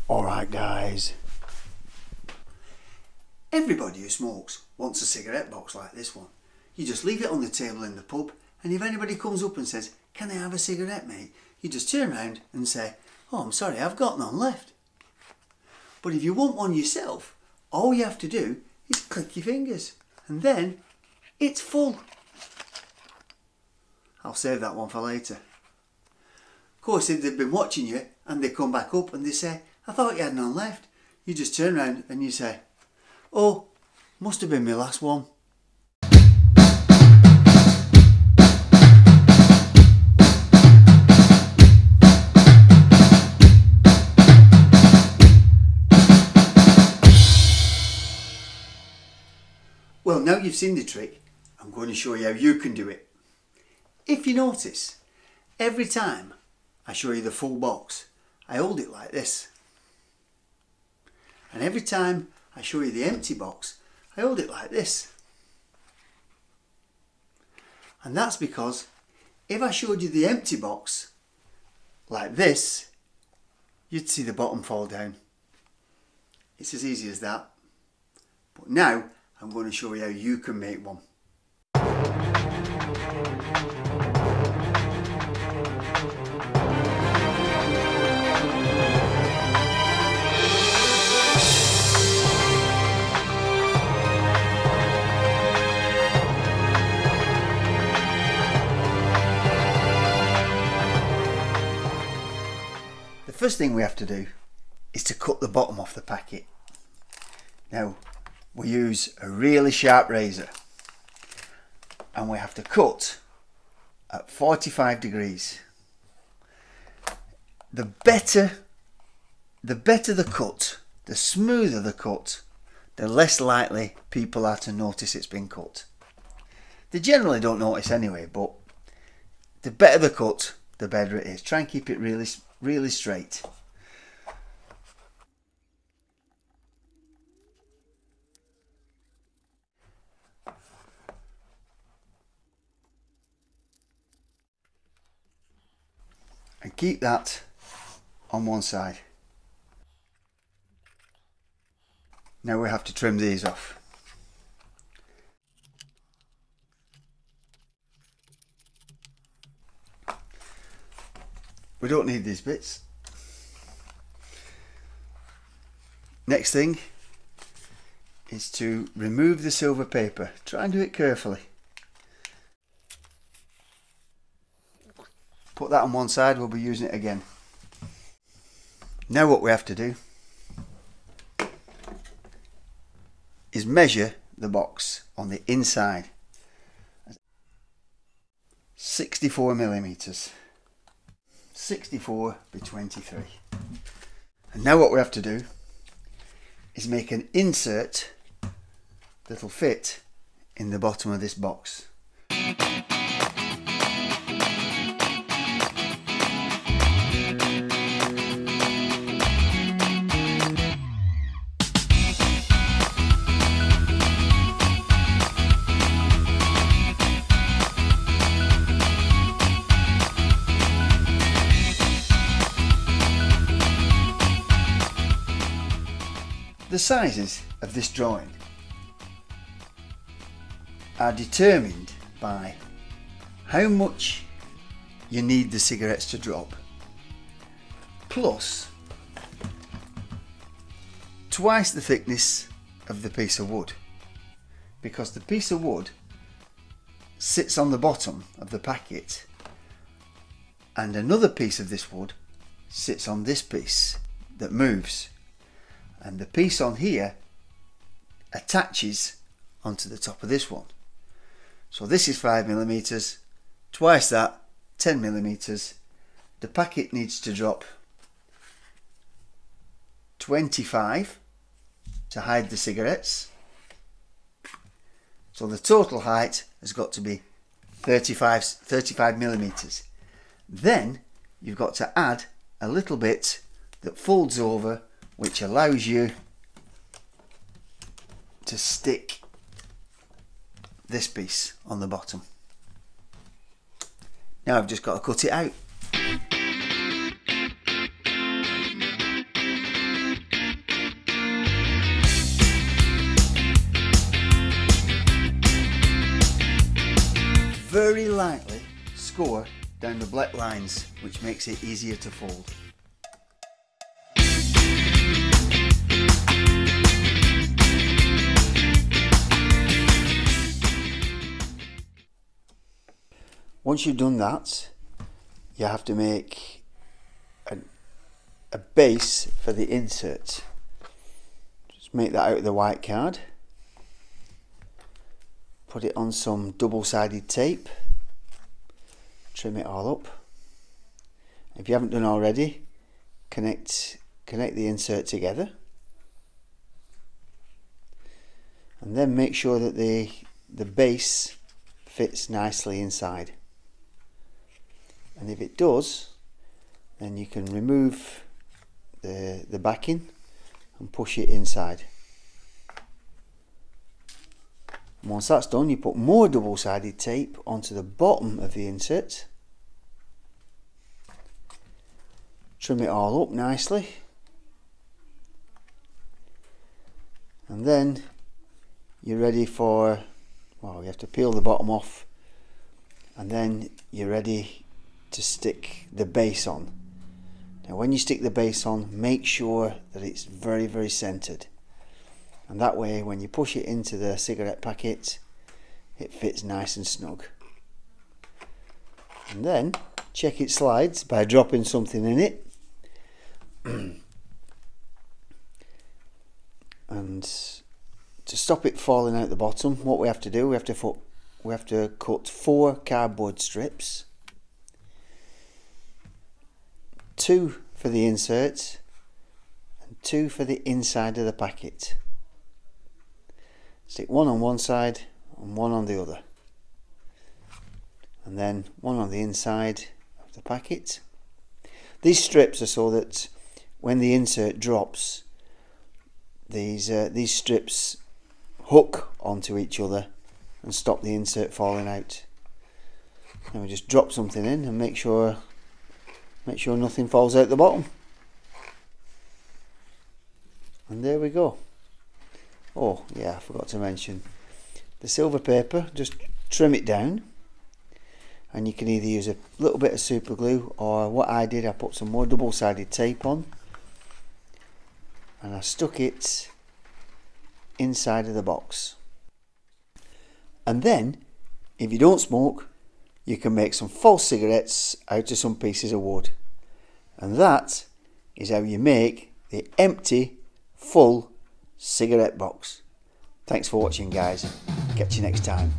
Alright guys, everybody who smokes wants a cigarette box like this one. You just leave it on the table in the pub, and if anybody comes up and says, "Can I have a cigarette, mate?" you just turn around and say, "Oh, I'm sorry, I've got none left." But if you want one yourself, all you have to do is click your fingers and then it's full. I'll save that one for later. Of course, if they've been watching you and they come back up and they say, "I thought you had none left," you just turn around and you say, "Oh, must have been my last one." Well, now you've seen the trick, I'm going to show you how you can do it. If you notice, every time I show you the full box, I hold it like this. And every time I show you the empty box, I hold it like this. And that's because if I showed you the empty box like this, you'd see the bottom fall down. It's as easy as that. But now I'm going to show you how you can make one. The first thing we have to do is to cut the bottom off the packet. Now, we use a really sharp razor and we have to cut at 45 degrees. The better the cut, the smoother the cut, the less likely people are to notice it's been cut. They generally don't notice anyway, but the better the cut, the better it is. Try and keep it really straight. And keep that on one side. Now we have to trim these off. We don't need these bits. Next thing is to remove the silver paper. Try and do it carefully. Put that on one side, we'll be using it again. Now what we have to do is measure the box on the inside. 64 millimeters. 64 by 23. And now what we have to do is make an insert that'll fit in the bottom of this box. The sizes of this drawing are determined by how much you need the cigarettes to drop, plus twice the thickness of the piece of wood, because the piece of wood sits on the bottom of the packet and another piece of this wood sits on this piece that moves. And the piece on here attaches onto the top of this one. So this is 5 millimeters, twice that, 10 millimeters. The packet needs to drop 25 to hide the cigarettes. So the total height has got to be 35 millimeters. Then you've got to add a little bit that folds over, which allows you to stick this piece on the bottom. Now I've just got to cut it out. very lightly score down the black lines, which makes it easier to fold. Once you've done that, you have to make a base for the insert. Just make that out of the white card. Put it on some double-sided tape. Trim it all up. If you haven't done already, connect the insert together. And then make sure that the base fits nicely inside. And if it does, then you can remove the backing and push it inside. And once that's done, you put more double-sided tape onto the bottom of the insert. Trim it all up nicely. And then you're ready for, well, you have to peel the bottom off, and then you're ready to stick the base on. Now when you stick the base on, make sure that it's very, very centered, and that way when you push it into the cigarette packet, it fits nice and snug. And then check it slides by dropping something in it. And to stop it falling out the bottom, what we have to do, we have to cut 4 cardboard strips, 2 for the insert and 2 for the inside of the packet. Stick one on one side and one on the other, and then one on the inside of the packet. These strips are so that when the insert drops, these strips hook onto each other and stop the insert falling out. And we just drop something in and make sure nothing falls out the bottom. And there we go. Oh yeah, I forgot to mention the silver paper. Just trim it down, and you can either use a little bit of super glue, or what I did, I put some more double-sided tape on and I stuck it inside of the box. And then, if you don't smoke, you can make some false cigarettes out of some pieces of wood. And that is how you make the empty, full cigarette box. Thanks for watching, guys. Catch you next time.